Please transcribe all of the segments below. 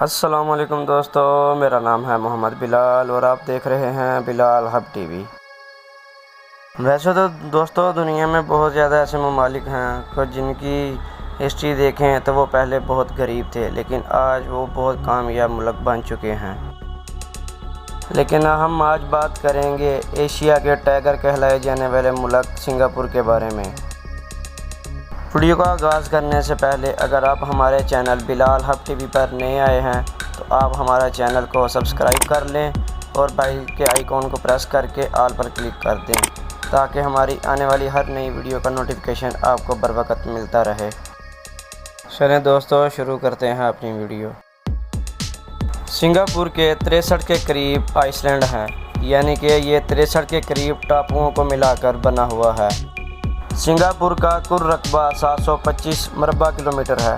السلام علیکم دوستو، میرا نام ہے محمد بلال اور آپ دیکھ رہے ہیں بلال ہب ٹی وی۔ ویسے تو دوستو دنیا میں بہت زیادہ ایسے ممالک ہیں کہ جن کی ہسٹری دیکھیں تو وہ پہلے بہت غریب تھے، لیکن آج وہ بہت کامیاب ملک بن چکے ہیں۔ لیکن ہم آج بات کریں گے ایشیا کے ٹائگر کہلائے جانے والے ملک سنگاپور کے بارے میں۔ ویڈیو کا آغاز کرنے سے پہلے اگر آپ ہمارے چینل بلال ہب ٹی وی پر نئے آئے ہیں تو آپ ہمارا چینل کو سبسکرائب کر لیں اور بیل کے آئیکن کو پریس کر کے آل پر کلک کر دیں تاکہ ہماری آنے والی ہر نئی ویڈیو کا نوٹیفیکیشن آپ کو بروقت ملتا رہے۔ چلیں دوستو شروع کرتے ہیں اپنی ویڈیو۔ سنگاپور کے 63 کے قریب آئس لینڈ ہیں، یعنی کہ یہ 63 کے قریب ٹاپوؤں کو ملا کر بنا ہوا ہے۔ سنگاپور کا کل رقبہ 725 مربع کلومیٹر ہے۔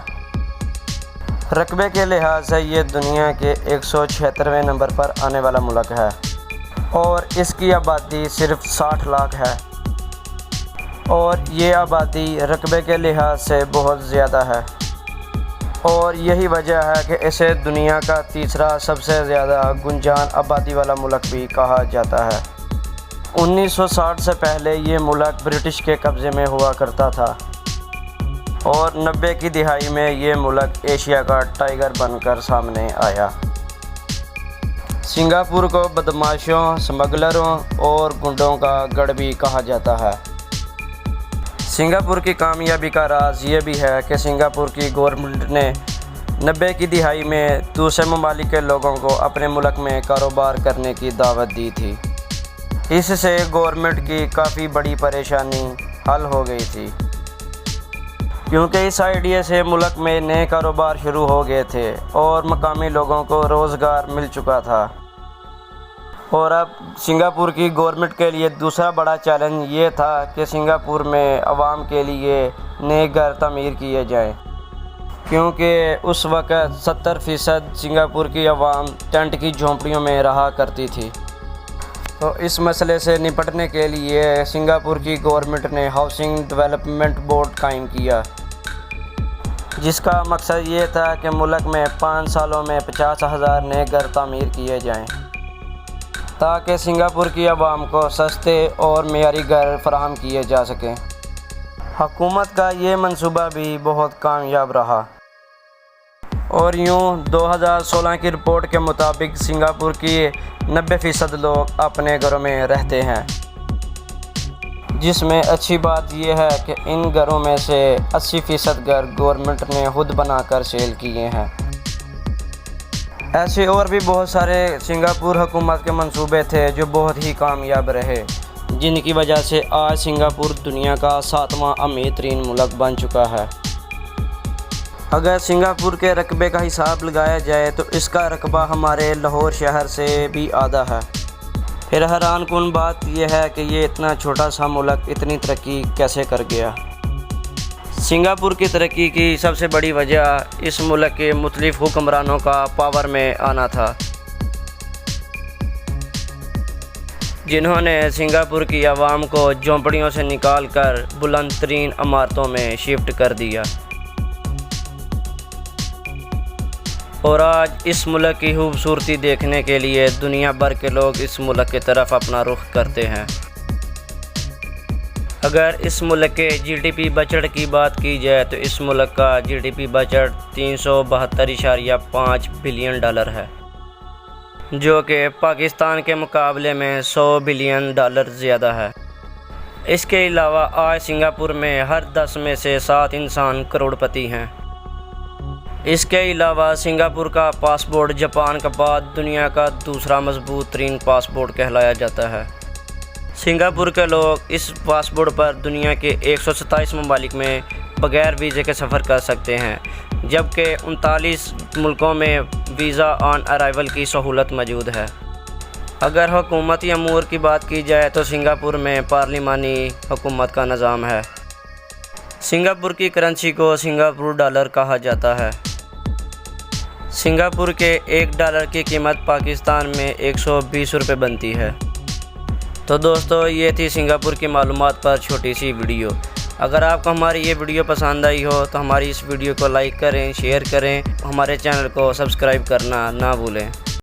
رقبے کے لحاظ سے یہ دنیا کے 176ویں نمبر پر آنے والا ملک ہے اور اس کی آبادی صرف 60 لاکھ ہے، اور یہ آبادی رقبے کے لحاظ سے بہت زیادہ ہے، اور یہی وجہ ہے کہ اسے دنیا کا تیسرا سب سے زیادہ گنجان آبادی والا ملک بھی کہا جاتا ہے۔ 1960 سے پہلے یہ ملک برٹش کے قبضے میں ہوا کرتا تھا اور 90 کی دہائی میں یہ ملک ایشیا کا ٹائگر بن کر سامنے آیا۔ سنگاپور کو بدماشوں، سمگلروں اور گنڈوں کا گڑھ بھی کہا جاتا ہے۔ سنگاپور کی کامیابی کا راز یہ بھی ہے کہ سنگاپور کی گورنمنٹ نے 90 کی دہائی میں دوسرے ممالک کے لوگوں کو اپنے ملک میں کاروبار کرنے کی دعوت دی تھی۔ اس سے گورنمنٹ کی کافی بڑی پریشانی حل ہو گئی تھی، کیونکہ اس آئیڈیا سے ملک میں نئے کاروبار شروع ہو گئے تھے اور مقامی لوگوں کو روزگار مل چکا تھا۔ اور اب سنگاپور کی گورنمنٹ کے لیے دوسرا بڑا چیلنج یہ تھا کہ سنگاپور میں عوام کے لیے نئے گھر تعمیر کیے جائیں، کیونکہ اس وقت 70% سنگاپور کی عوام ٹینٹ کی جھونپڑیوں میں رہا کرتی تھی۔ تو اس مسئلے سے نپٹنے کے لیے سنگاپور کی گورنمنٹ نے ہاؤسنگ ڈیولپمنٹ بورڈ قائم کیا، جس کا مقصد یہ تھا کہ ملک میں 5 سالوں میں 50,000 نئے گھر تعمیر کیے جائیں تاکہ سنگاپور کی عوام کو سستے اور معیاری گھر فراہم کیے جا سکیں۔ حکومت کا یہ منصوبہ بھی بہت کامیاب رہا، اور یوں 2016 کی رپورٹ کے مطابق سنگاپور کی 90% لوگ اپنے گھروں میں رہتے ہیں، جس میں اچھی بات یہ ہے کہ ان گھروں میں سے 80% گھر گورنمنٹ نے خود بنا کر سیل کیے ہیں۔ ایسے اور بھی بہت سارے سنگاپور حکومت کے منصوبے تھے جو بہت ہی کامیاب رہے، جن کی وجہ سے آج سنگاپور دنیا کا 7واں امیر ترین ملک بن چکا ہے۔ اگر سنگاپور کے رقبے کا حساب لگایا جائے تو اس کا رقبہ ہمارے لاہور شہر سے بھی آدھا ہے۔ پھر حیران کن بات یہ ہے کہ یہ اتنا چھوٹا سا ملک اتنی ترقی کیسے کر گیا۔ سنگاپور کی ترقی کی سب سے بڑی وجہ اس ملک کے مختلف حکمرانوں کا پاور میں آنا تھا، جنہوں نے سنگاپور کی عوام کو جھونپڑیوں سے نکال کر بلند ترین عمارتوں میں شفٹ کر دیا، اور آج اس ملک کی خوبصورتی دیکھنے کے لیے دنیا بھر کے لوگ اس ملک کی طرف اپنا رخ کرتے ہیں۔ اگر اس ملک کے جی ڈی پی بجٹ کی بات کی جائے تو اس ملک کا G D P budget 372.5 billion dollar ہے، جو کہ پاکستان کے مقابلے میں 100 بلین ڈالر زیادہ ہے۔ اس کے علاوہ آج سنگاپور میں ہر 10 میں سے 7 انسان کروڑ پتی ہیں۔ اس کے علاوہ سنگاپور کا پاسپورٹ جاپان کے بعد دنیا کا دوسرا مضبوط ترین پاسپورٹ کہلایا جاتا ہے۔ سنگاپور کے لوگ اس پاسپورٹ پر دنیا کے 127 ممالک میں بغیر ویزے کے سفر کر سکتے ہیں، جبکہ 39 ملکوں میں ویزا آن ارائیول کی سہولت موجود ہے۔ اگر حکومتی امور کی بات کی جائے تو سنگاپور میں پارلیمانی حکومت کا نظام ہے۔ سنگاپور کی کرنسی کو سنگاپور ڈالر کہا جاتا ہے۔ سنگاپور کے $1 کی قیمت پاکستان میں 120 روپے بنتی ہے۔ تو دوستو یہ تھی سنگاپور کی معلومات پر چھوٹی سی ویڈیو۔ اگر آپ کو ہماری یہ ویڈیو پسند آئی ہو تو ہماری اس ویڈیو کو لائک کریں، شیئر کریں، ہمارے چینل کو سبسکرائب کرنا نہ بھولیں۔